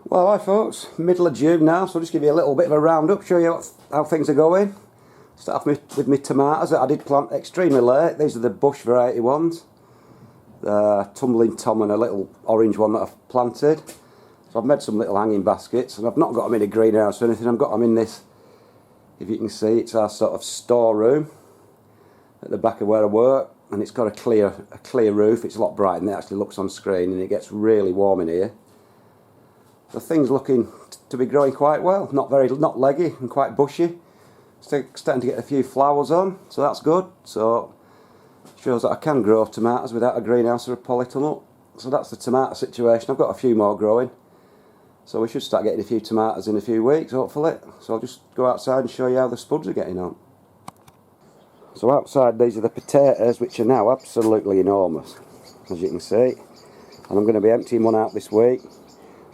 Well, hi folks, middle of June now, so I'll just give you a little bit of a roundup, show you how things are going. Start off with my tomatoes that I did plant extremely late. These are the bush variety ones. The Tumbling Tom and a little orange one that I've planted. So I've made some little hanging baskets, and I've not got them in a greenhouse or anything. I've got them in this, if you can see, it's our sort of storeroom at the back of where I work, and it's got a clear roof. It's a lot brighter than it actually looks on screen, and it gets really warm in here. So things looking to be growing quite well, not leggy and quite bushy. Starting to get a few flowers on, so that's good. So shows that I can grow tomatoes without a greenhouse or a polytunnel. So that's the tomato situation. I've got a few more growing, so we should start getting a few tomatoes in a few weeks, hopefully. So I'll just go outside and show you how the spuds are getting on. So outside, these are the potatoes, which are now absolutely enormous, as you can see. And I'm going to be emptying one out this week.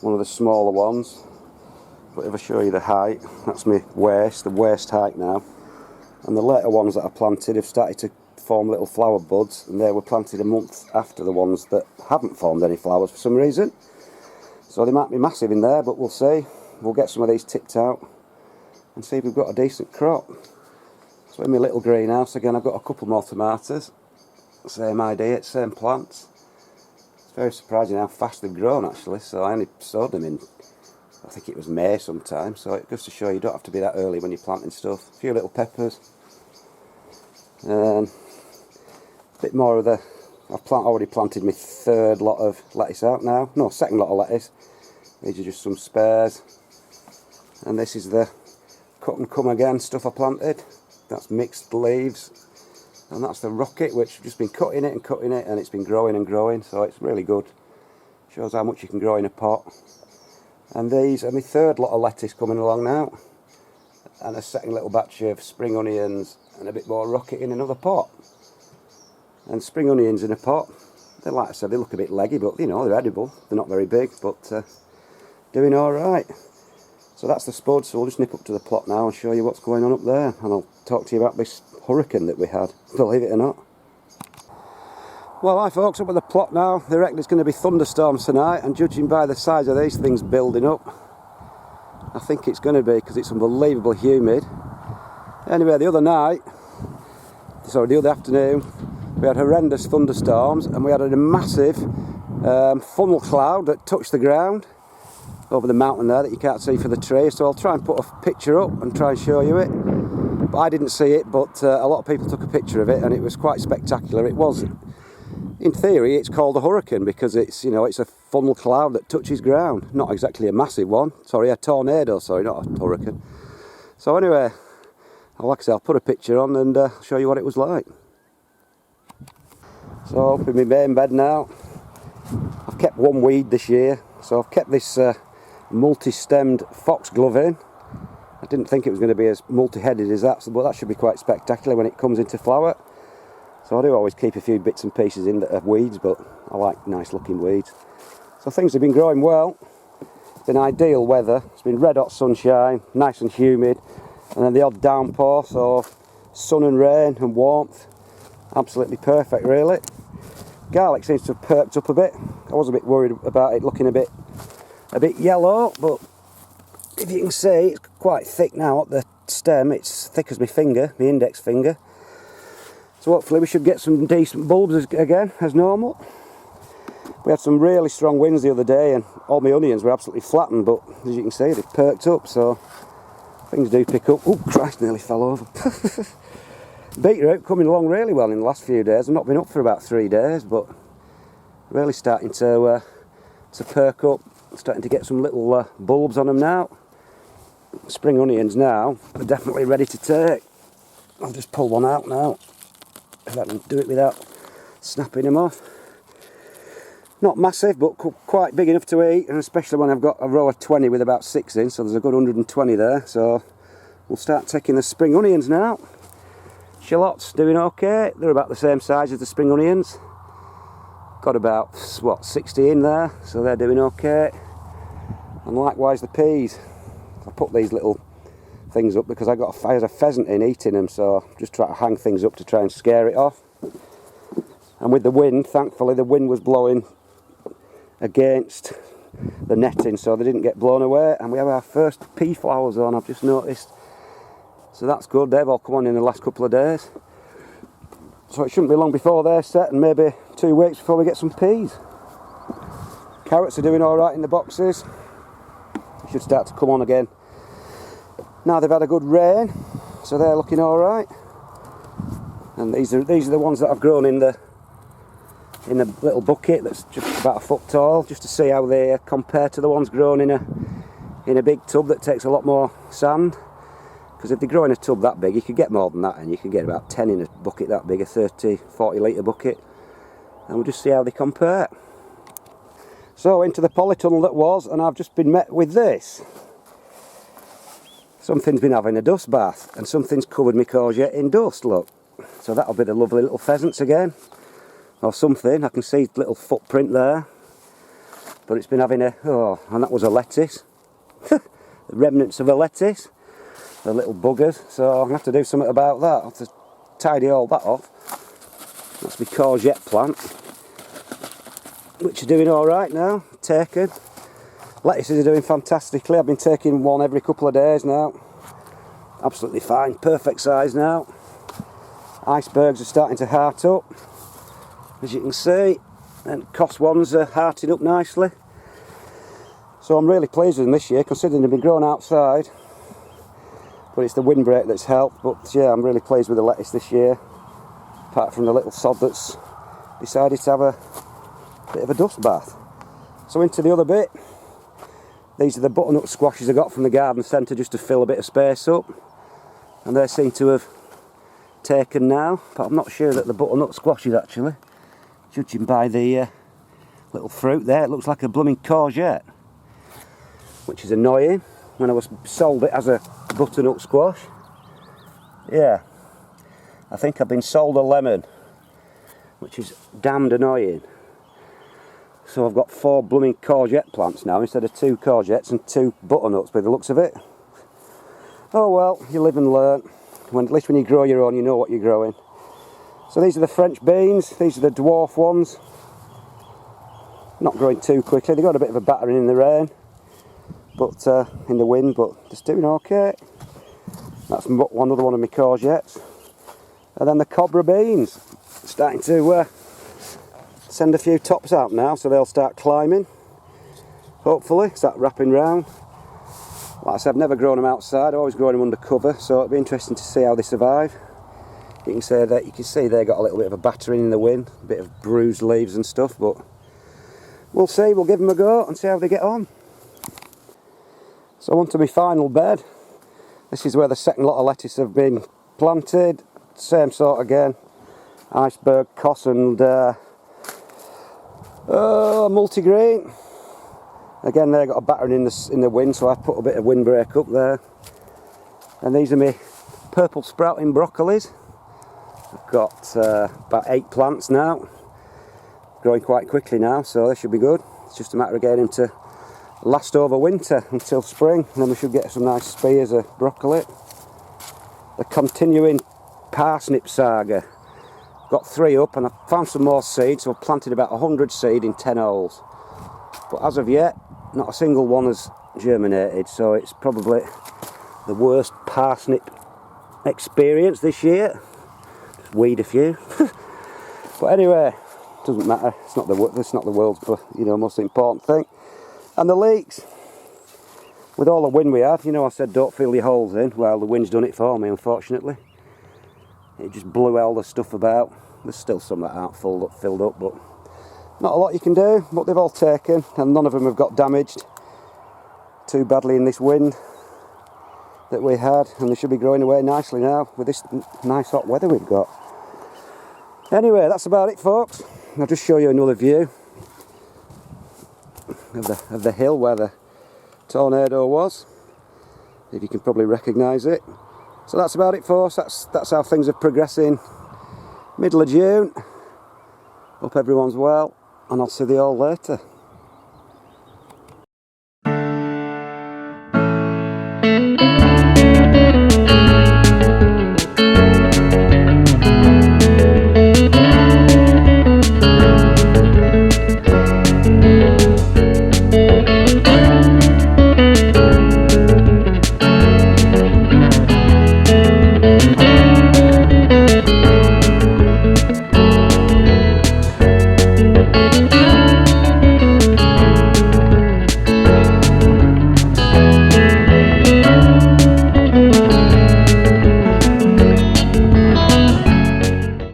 One of the smaller ones, but if I show you the height, that's my waist, the waist height now. And the later ones that I planted have started to form little flower buds, and they were planted a month after the ones that haven't formed any flowers for some reason. So they might be massive in there, but we'll see. We'll get some of these tipped out and see if we've got a decent crop. So in my little greenhouse, again, I've got a couple more tomatoes. Same idea, same plants. Very surprising how fast they've grown actually. So I only sowed them in, I think it was May sometime, so it goes to show you don't have to be that early when you're planting stuff. A few little peppers, and a bit more of the, I've already planted my third lot of lettuce out now, no, second lot of lettuce. These are just some spares, and this is the cut and come again stuff I planted. That's mixed leaves. And that's the rocket, which I've just been cutting it, and it's been growing and growing, so it's really good. Shows how much you can grow in a pot. And these are my third lot of lettuce coming along now, and a second little batch of spring onions and a bit more rocket in another pot. And spring onions in a pot, they, like I said, they look a bit leggy, but you know, they're edible. They're not very big, but doing all right. So that's the spud. So we'll just nip up to the plot now and show you what's going on up there, and I'll talk to you about this hurricane that we had, believe it or not. Well, hi folks, up at the plot now. They reckon it's going to be thunderstorms tonight, and judging by the size of these things building up, I think it's going to be, because it's unbelievably humid. Anyway, the other afternoon, we had horrendous thunderstorms, and we had a massive funnel cloud that touched the ground over the mountain there that you can't see for the tree. So I'll try and put a picture up and try and show you it. But I didn't see it, but a lot of people took a picture of it, and it was quite spectacular. It was, in theory, it's called a hurricane because it's, you know, it's a funnel cloud that touches ground. Not exactly a massive one. Sorry, a tornado. Sorry, not a hurricane. So anyway, like I say, I'll put a picture on and show you what it was like. So up in my main bed now. I've kept one weed this year, so I've kept this multi-stemmed foxglove in. I didn't think it was going to be as multi-headed as that, but that should be quite spectacular when it comes into flower. So I do always keep a few bits and pieces in that are weeds, but I like nice looking weeds. So things have been growing well. It's been ideal weather. It's been red hot sunshine, nice and humid, and then the odd downpour, so sun and rain and warmth. Absolutely perfect really. Garlic seems to have perked up a bit. I was a bit worried about it looking a bit yellow, but if you can see, it's quite thick now at the stem. It's thick as my finger, my index finger. So hopefully we should get some decent bulbs again, as normal. We had some really strong winds the other day, and all my onions were absolutely flattened, but as you can see, they've perked up, so things do pick up. Oh Christ, nearly fell over. Beetroot coming along really well in the last few days. I've not been up for about 3 days, but really starting to perk up. Starting to get some little bulbs on them now. Spring onions now are definitely ready to take. I'll just pull one out now, if I can do it without snapping them off. Not massive, but quite big enough to eat, and especially when I've got a row of 20 with about 6 in, so there's a good 120 there. So we'll start taking the spring onions now. Shallots doing okay. They're about the same size as the spring onions. Got about, what, 60 in there, so they're doing okay. And likewise the peas. I put these little things up because I had a pheasant in eating them, so just try to hang things up to try and scare it off. And with the wind, thankfully the wind was blowing against the netting so they didn't get blown away. And we have our first pea flowers on, I've just noticed. So that's good, they've all come on in the last couple of days. So it shouldn't be long before they're set, and maybe 2 weeks before we get some peas. Carrots are doing alright in the boxes. They should start to come on again. Now they've had a good rain, so they're looking alright. And these are the ones that I've grown in a little bucket that's just about a foot tall, just to see how they compare to the ones grown in a big tub that takes a lot more sand. Because if they grow in a tub that big, you could get more than that, and you could get about 10 in a bucket that big, a 30-40 litre bucket. And we'll just see how they compare. So into the polytunnel that was, and I've just been met with this. Something's been having a dust bath, and something's covered my courgette in dust, look. So that'll be the lovely little pheasants again. Or something, I can see a little footprint there. But it's been having and that was a lettuce. The remnants of a lettuce. The little buggers, so I'm going to have to do something about that. I'll have to tidy all that off. That's my courgette plant, which are doing alright now, taken. Lettuces are doing fantastically. I've been taking one every couple of days now. Absolutely fine, perfect size now. Icebergs are starting to heart up, as you can see, and cos ones are hearting up nicely. So I'm really pleased with them this year, considering they've been grown outside. But it's the windbreak that's helped. But yeah, I'm really pleased with the lettuce this year, apart from the little sod that's decided to have a bit of a dust bath. So into the other bit. These are the butternut squashes I got from the garden centre just to fill a bit of space up, and they seem to have taken now, but I'm not sure that the butternut squashes actually, judging by the little fruit there. It looks like a blooming courgette, which is annoying when I was sold it as a butternut squash. Yeah, I think I've been sold a lemon, which is damned annoying. So I've got 4 blooming courgette plants now instead of 2 courgettes and 2 butternuts by the looks of it. Oh well, you live and learn. At least when you grow your own, you know what you're growing. So these are the French beans. These are the dwarf ones. Not growing too quickly. They got a bit of a battering in the rain, but in the wind, but just doing okay. That's another one of my courgettes. And then the cobra beans, starting to send a few tops out now, so they'll start climbing. Hopefully, start wrapping round. Like I said, I've never grown them outside. I've always grown them under cover, so it'll be interesting to see how they survive. You can see they got a little bit of a battering in the wind, a bit of bruised leaves and stuff, but we'll see. We'll give them a go and see how they get on. So on to my final bed. This is where the second lot of lettuce have been planted. Same sort again. Iceberg, cos and multigrain. Again, they got a battering in the wind, so I put a bit of windbreak up there. And these are my purple sprouting broccolis. I've got about 8 plants now, growing quite quickly now, so they should be good. It's just a matter of getting them to last over winter until spring, and then we should get some nice spears of broccoli. The continuing parsnip saga. Got 3 up, and I found some more seeds, so I've planted about 100 seed in 10 holes. But as of yet, not a single one has germinated, so it's probably the worst parsnip experience this year. Just weed a few. But anyway, doesn't matter. It's not the world's, most important thing. And the leeks. With all the wind we had, I said don't fill your holes in. Well, the wind's done it for me, unfortunately. It just blew all the stuff about. There's still some that aren't filled up, but not a lot you can do. But they've all taken, and none of them have got damaged too badly in this wind that we had, and they should be growing away nicely now with this nice hot weather we've got. Anyway, that's about it, folks. I'll just show you another view of the hill where the tornado was, if you can probably recognise it. So that's about it, folks. That's how things are progressing. Middle of June. Hope everyone's well, and I'll see you all later.